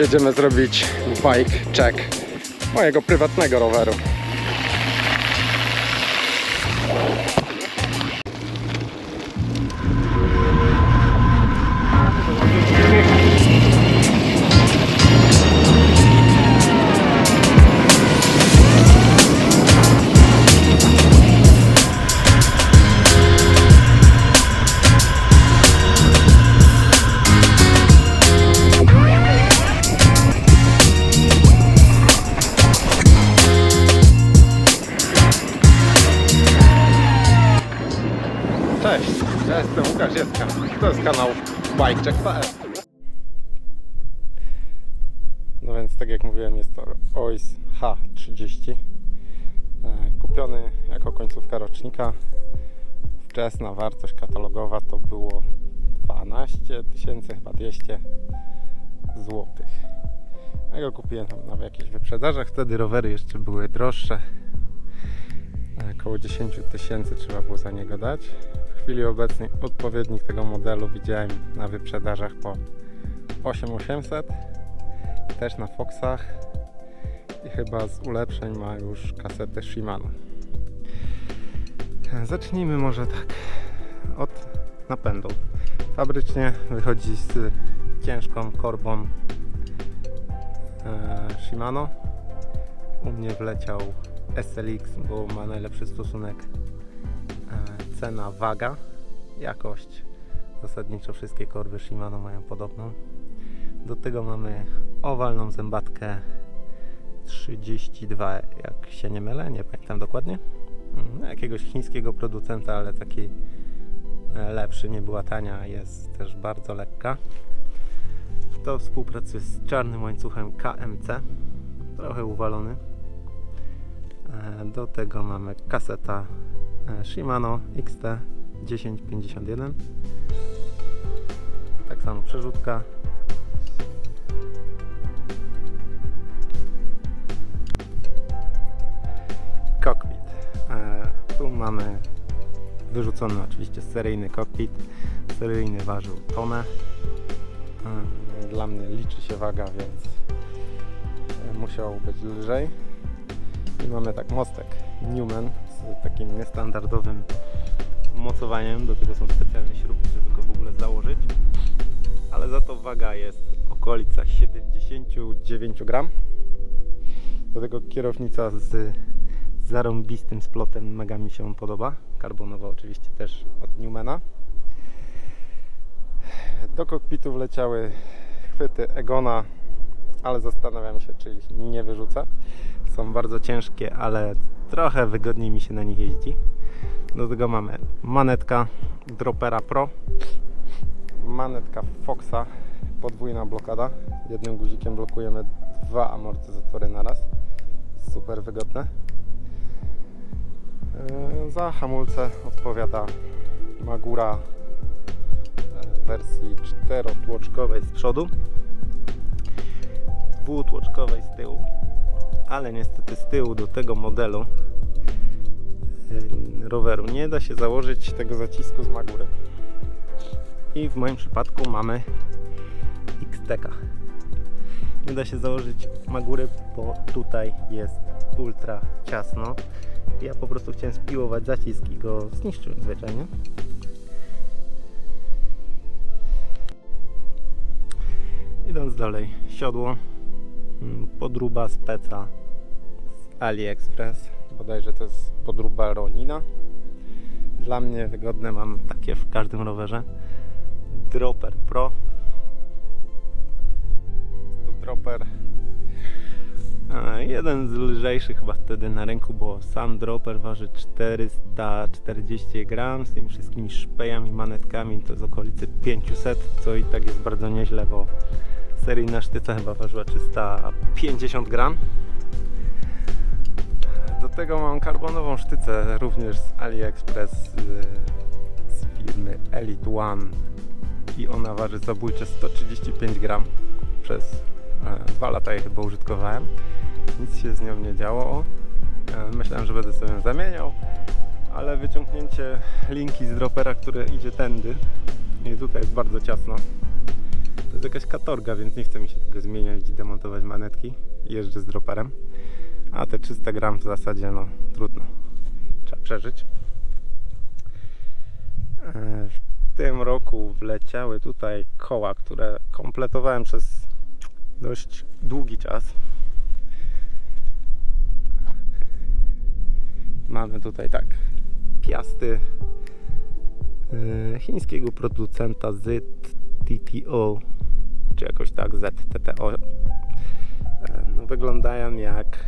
Jedziemy zrobić bike check mojego prywatnego roweru. Cześć, ja jestem Łukasz Jeska. To jest kanał bikecheck.pl. No więc tak jak mówiłem, jest to OIS H30, kupiony jako końcówka rocznika. Wczesna wartość katalogowa to było 12 000, chyba 200 zł. Ja go kupiłem na jakichś wyprzedażach, wtedy rowery jeszcze były droższe. Około 10 000 trzeba było za niego dać. W chwili obecnej odpowiednik tego modelu widziałem na wyprzedażach po 8800, też na Foxach, i chyba z ulepszeń ma już kasetę Shimano. Zacznijmy może tak od napędu. Fabrycznie wychodzi z ciężką korbą Shimano. U mnie wleciał SLX, bo ma najlepszy stosunek cena-waga. Jakość zasadniczo wszystkie korby Shimano mają podobną. Do tego mamy owalną zębatkę 32, jak się nie mylę, nie pamiętam dokładnie, jakiegoś chińskiego producenta, ale taki lepszy, nie była tania, jest też bardzo lekka. To współpracuje z czarnym łańcuchem KMC, trochę uwalony. Do tego mamy kaseta Shimano XT 1051, tak samo przerzutka. Cockpit. Tu mamy wyrzucony oczywiście seryjny cockpit. Seryjny ważył tonę. Dla mnie liczy się waga, więc musiał być lżej. I mamy tak mostek Newman z takim niestandardowym mocowaniem. Do tego są specjalne śrubki, żeby go w ogóle założyć. Ale za to waga jest w okolicach 79 gram. Do tego kierownica z zarąbistym splotem, mega mi się podoba. Karbonowa oczywiście też od Newmana. Do kokpitu wleciały chwyty Egona, ale zastanawiam się, czy ich nie wyrzucę. Są bardzo ciężkie, ale trochę wygodniej mi się na nich jeździ. Do tego mamy manetka Dropera Pro, manetka Foxa, podwójna blokada. Jednym guzikiem blokujemy 2 amortyzatory naraz. Super wygodne. Za hamulce odpowiada Magura w wersji 4-tłoczkowej z przodu, 2-tłoczkowej z tyłu, ale niestety z tyłu do tego modelu roweru nie da się założyć tego zacisku z Magury. I w moim przypadku mamy XTK. Nie da się założyć Magury, bo tutaj jest ultra ciasno. Ja po prostu chciałem spiłować zacisk i go zniszczyłem zwyczajnie. Idąc dalej, siodło, podróba speca z AliExpress, bodajże to jest podróba Ronina. Dla mnie wygodne, mam takie w każdym rowerze. Dropper Pro. To dropper jeden z lżejszych chyba wtedy na rynku, bo sam dropper waży 440 gram, z tymi wszystkimi szpejami, manetkami to z okolicy 500, co i tak jest bardzo nieźle, bo seryjna sztyca chyba ważyła 350 gram. Do tego mam karbonową sztycę również z AliExpress z firmy Elite One i ona waży zabójcze 135 gram. Przez 2 lata jej chyba użytkowałem. Nic się z nią nie działo. Myślałem, że będę sobie ją zamieniał, ale wyciągnięcie linki z dropera, które idzie tędy i tutaj jest bardzo ciasno. To jest jakaś katorga, więc nie chce mi się tego zmieniać i demontować manetki. Jeżdżę z droperem. A te 300 gram w zasadzie, no trudno. Trzeba przeżyć. W tym roku wleciały tutaj koła, które kompletowałem przez dość długi czas. Mamy tutaj tak piasty chińskiego producenta ZTTO, czy jakoś tak ZTTO. No, wyglądają jak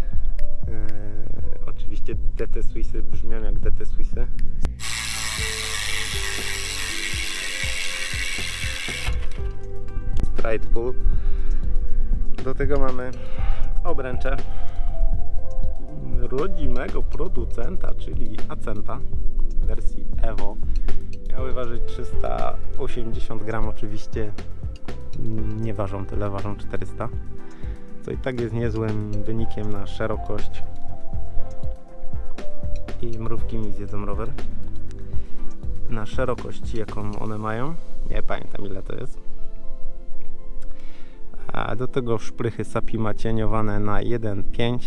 oczywiście DT Swissy, brzmią jak DT Swissy. Stride Pull. Do tego mamy obręcze rodzimego producenta, czyli Accenta w wersji Evo. Miały ważyć 380 gram, oczywiście nie ważą tyle, ważą 400, co i tak jest niezłym wynikiem na szerokość i mrówki mi zjedzą rower. Na szerokość, jaką one mają, nie pamiętam ile to jest. A do tego szprychy Sapima cieniowane na 1.5,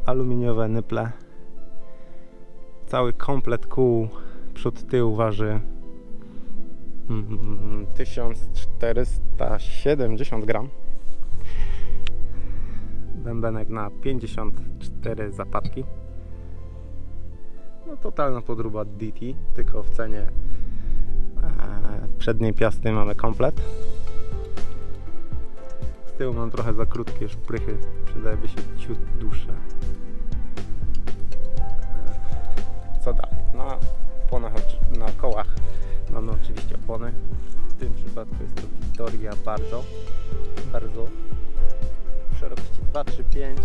aluminiowe nyple. Cały komplet kół przód tył waży 1470 gram. Bębenek na 54 zapadki. No totalna podróba DT, tylko w cenie przedniej piasty mamy komplet. Z tyłu mam trochę za krótkie szprychy, przydałyby się ciut dłuższe. Co dalej? Na oponach, na kołach mamy oczywiście opony. W tym przypadku jest to Victoria bardzo w szerokości 235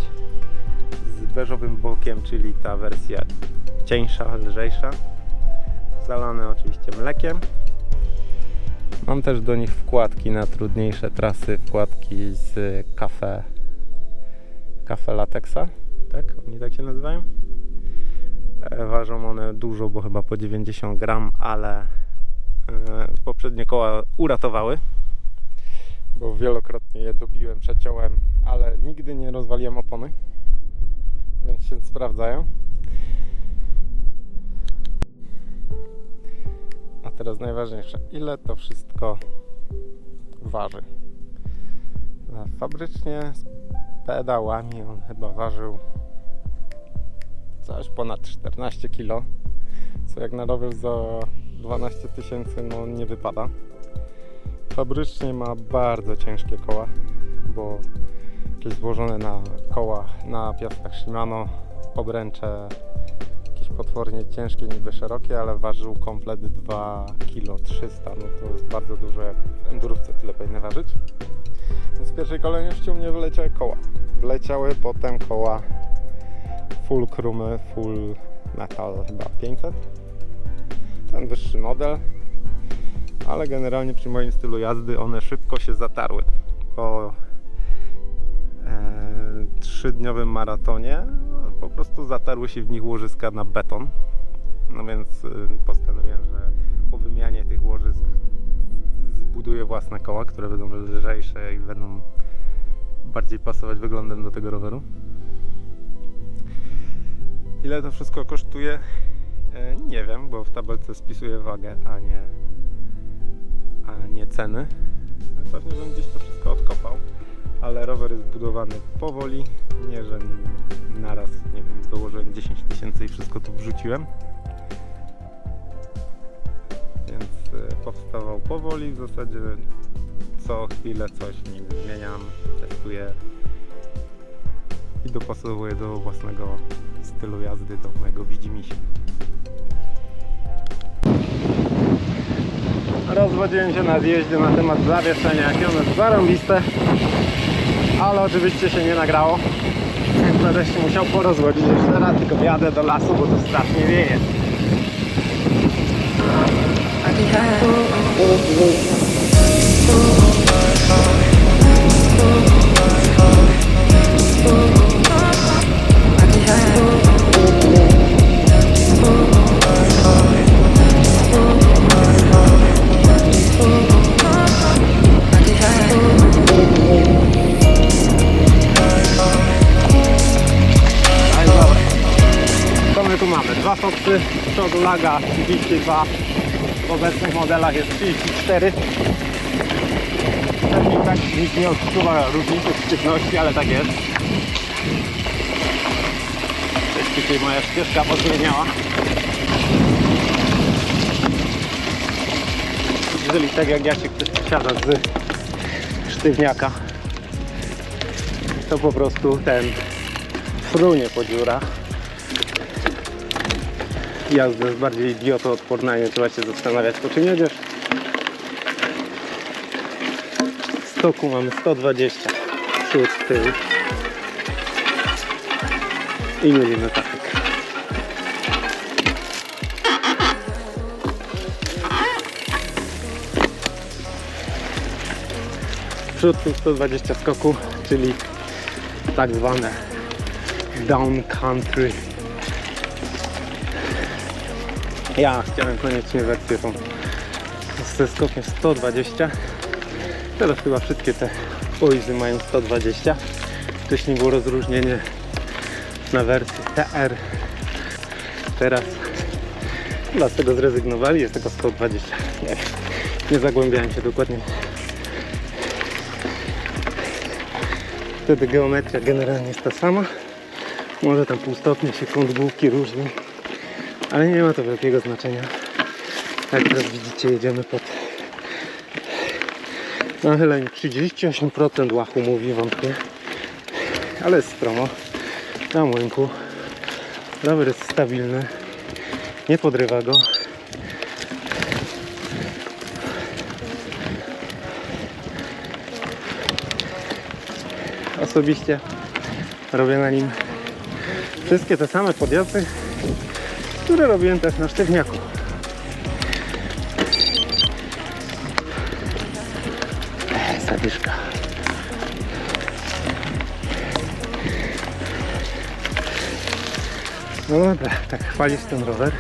z beżowym bokiem, czyli ta wersja cieńsza, lżejsza, zalane oczywiście mlekiem. Mam też do nich wkładki na trudniejsze trasy, wkładki z Cafe Latexa, tak? Oni tak się nazywają. Ważą one dużo, bo chyba po 90 gram, ale poprzednie koła uratowały, bo wielokrotnie je dobiłem, przeciąłem, ale nigdy nie rozwaliłem opony, więc się sprawdzają. A teraz najważniejsze, ile to wszystko waży. Fabrycznie z pedałami on chyba ważył coś ponad 14 kg, co jak na rower za 12 000 no nie wypada. Fabrycznie ma bardzo ciężkie koła, bo jakieś złożone na kołach, na piastach Shimano, obręcze jakieś potwornie ciężkie, niby szerokie, ale ważył komplet 2,3 kg, no to jest bardzo dużo, jak w endurówce tyle powinny ważyć. Więc w pierwszej kolejności u mnie wyleciały koła. Wleciały potem koła Fulcrumy, Full Metal chyba 500, ten wyższy model, ale generalnie przy moim stylu jazdy one szybko się zatarły. Po 3-dniowym maratonie po prostu zatarły się w nich łożyska na beton, no więc postanowiłem, że po wymianie tych łożysk zbuduję własne koła, które będą lżejsze i będą bardziej pasować wyglądem do tego roweru. Ile to wszystko kosztuje? Nie wiem, bo w tabelce spisuję wagę, a nie ceny. Pewnie bym gdzieś to wszystko odkopał, ale rower jest budowany powoli, nie że naraz, nie wiem, dołożyłem 10 000 i wszystko tu wrzuciłem. Więc powstawał powoli, w zasadzie co chwilę coś w nim zmieniam, testuję i dopasowuję do własnego stylu jazdy, do mojego widzimisię. Rozwodziłem się na zjeździe na temat zawieszenia, jakie ono jest zarąbiste, ale oczywiście się nie nagrało, więc będę się musiał porozwodzić jeszcze raz, tylko wjadę do lasu, bo to strasznie wieje. tu mamy 2 foksy, z przodu laga 32, w obecnych modelach jest 34. Pewnie tak nikt nie odczuwa różnicy w sztywności, ale tak jest. Też tutaj moja ścieżka pozmieniała. Jeżeli tak jak ja się ktoś wsiada z sztywniaka, to po prostu ten frunie po dziurach. Jazda jest bardziej idiotoodporna i nie trzeba się zastanawiać, po czym jedziesz. W stoku mamy 120 przód, tył i milimetratyk. Przód 120 skoku, czyli tak zwane down country. Ja chciałem koniecznie wersję tą ze skokiem 120. Teraz chyba wszystkie te Oizy mają 120. Wcześniej było rozróżnienie na wersję TR. Teraz chyba z tego zrezygnowali, jest tylko 120. Nie zagłębiałem się dokładnie. Wtedy geometria generalnie jest ta sama. Może tam pół stopnia się kąt główki różni, ale nie ma to wielkiego znaczenia. Jak teraz widzicie, jedziemy pod nachylenie 38% łachu, mówi wątpię, ale jest stromo na młynku. Rower jest stabilny, nie podrywa go. Osobiście robię na nim wszystkie te same podjazdy, które robiłem też na sztywniaku. Zadyszka. No dobra, tak chwalisz ten rower,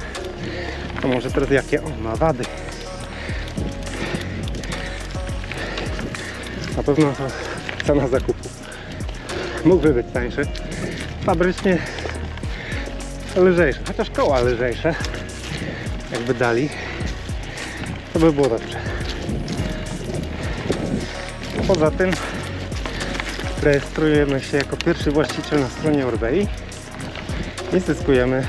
to może teraz jakie on ma wady. Na pewno to cena zakupu. Mógłby być tańszy. Fabrycznie lżejsze, chociaż koła lżejsze. Jakby dali, to by było dobrze. Poza tym rejestrujemy się jako pierwszy właściciel na stronie Orbei i zyskujemy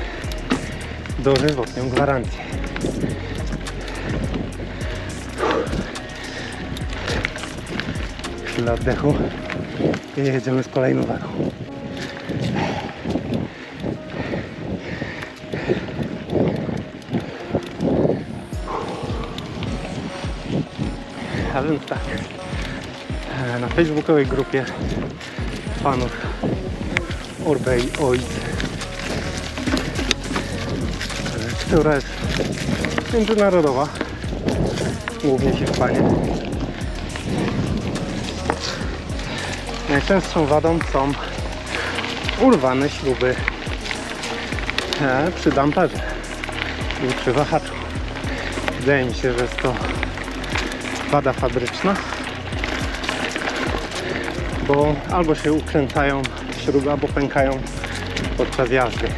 dożywotnią gwarancję. Chwila oddechu i jedziemy z kolejną wagą. A więc tak, na facebookowej grupie fanów Orbei Oiz, która jest międzynarodowa, głównie Hiszpania. Najczęstszą wadą są urwane śruby przy damperze i przy wahaczu. Wydaje mi się, że jest to wada fabryczna, bo albo się ukręcają śruby, albo pękają podczas jazdy.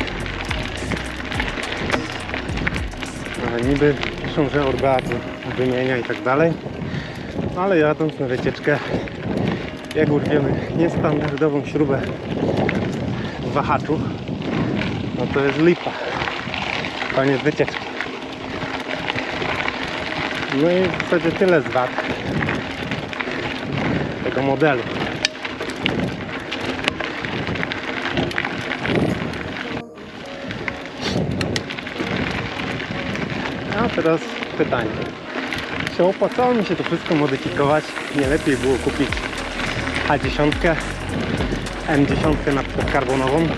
Ale niby piszą, że Orbea wymienia i tak dalej, ale jadąc na wycieczkę, jak urwiemy niestandardową śrubę w wahaczu, no to jest lipa. Koniec wycieczki. No i w zasadzie tyle z wad tego modelu. A teraz pytanie. Czy opłacało mi się to wszystko modyfikować? Nie lepiej było kupić A10, M10 na przykład karbonową?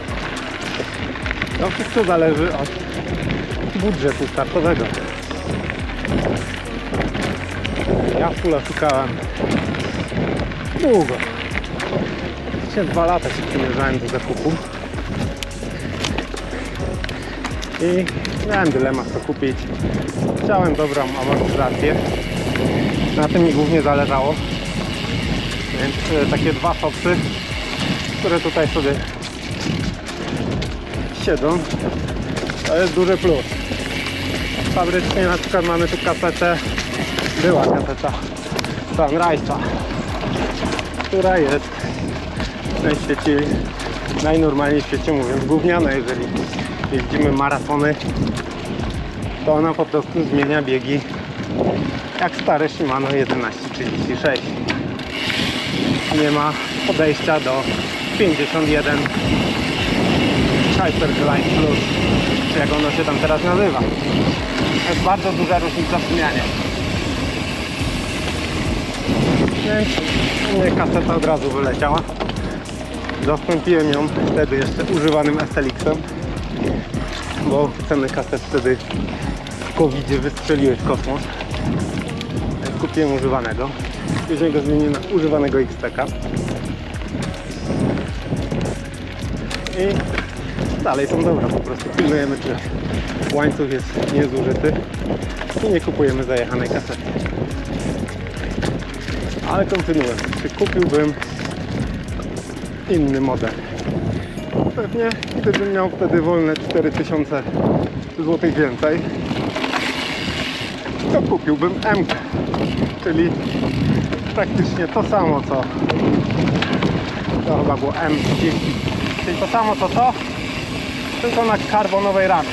To wszystko zależy od budżetu startowego. Ja fula szukałem długo. Dzisiaj 2 lata się przymierzałem do zakupu i miałem dylemat, co kupić. Chciałem dobrą amortyzację, na tym mi głównie zależało, więc takie 2 foksy, które tutaj sobie siedzą, To jest duży plus. Fabrycznie na przykład mamy tu kasetę, była kaseta Sunrise'a, która jest najnormalniej w świecie mówiąc gówniana. Jeżeli jeździmy maratony, to ona po prostu zmienia biegi jak stare Shimano 1136. Nie ma podejścia do 51 Hyperglide Plus, czy jak ono się tam teraz nazywa. To jest bardzo duża różnica w zmianie. Więc kaseta od razu wyleciała. Zastąpiłem ją wtedy jeszcze używanym SLX-em, bo ceny kaset wtedy w COVID-zie wystrzeliły w kosmos. Kupiłem używanego. Później go zmieniłem na używanego XTK. I dalej są dobre. Po prostu pilnujemy, czy łańcuch jest niezużyty i nie kupujemy zajechanej kasety. Ale kontynuuję. Czy kupiłbym inny model? Pewnie, gdybym miał wtedy wolne 4000 zł więcej, to kupiłbym M, czyli praktycznie to samo co to chyba było M30, czyli to samo co to, tylko na karbonowej ramie.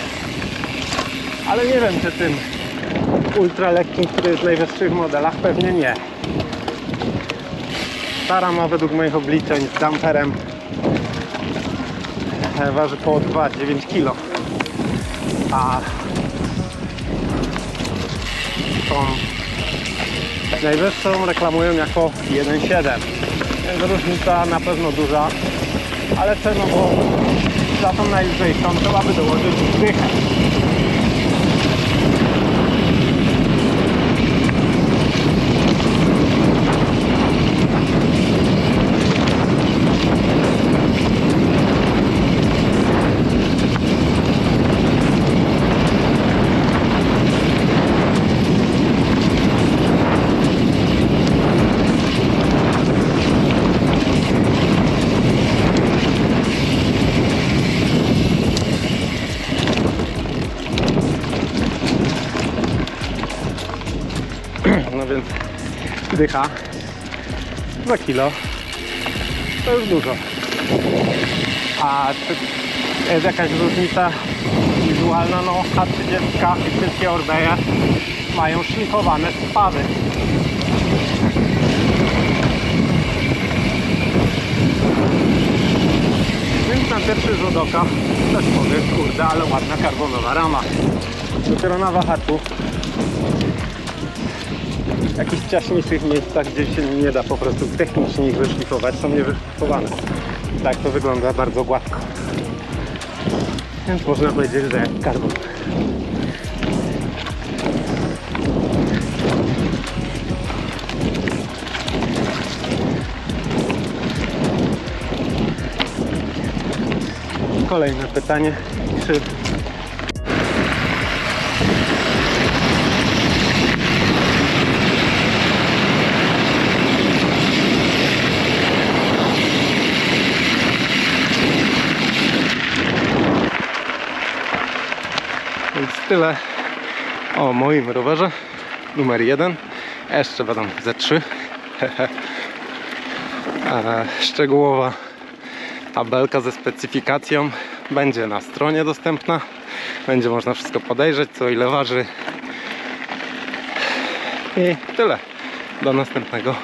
Ale nie wiem, czy tym ultra lekkim, który jest w najwyższych modelach, pewnie nie. Ta rama według moich obliczeń z damperem waży około 2,9 kg, a tą najwyższą reklamują jako 1,7, więc różnica na pewno duża, ale cenowo za tą najlżejszą trzeba by dołożyć dychę. No więc dycha 2 kg to już dużo. A czy jest jakaś różnica wizualna? No H30 i wszystkie Orbeje mają szlifowane spawy. Więc na pierwszy rzut oka też powiem, kurde, ale ładna karbonowa rama. Dopiero na wahaczu w jakichś ciaśniejszych miejscach, gdzie się nie da po prostu technicznie ich wyszlifować, są niewyszlifowane. I tak to wygląda bardzo gładko. Więc można powiedzieć, że jak karbon. Kolejne pytanie, czy Więc tyle o moim rowerze numer 1. Jeszcze będą ze 3. Szczegółowa tabelka ze specyfikacją będzie na stronie dostępna. Będzie można wszystko podejrzeć, co ile waży. I tyle. Do następnego.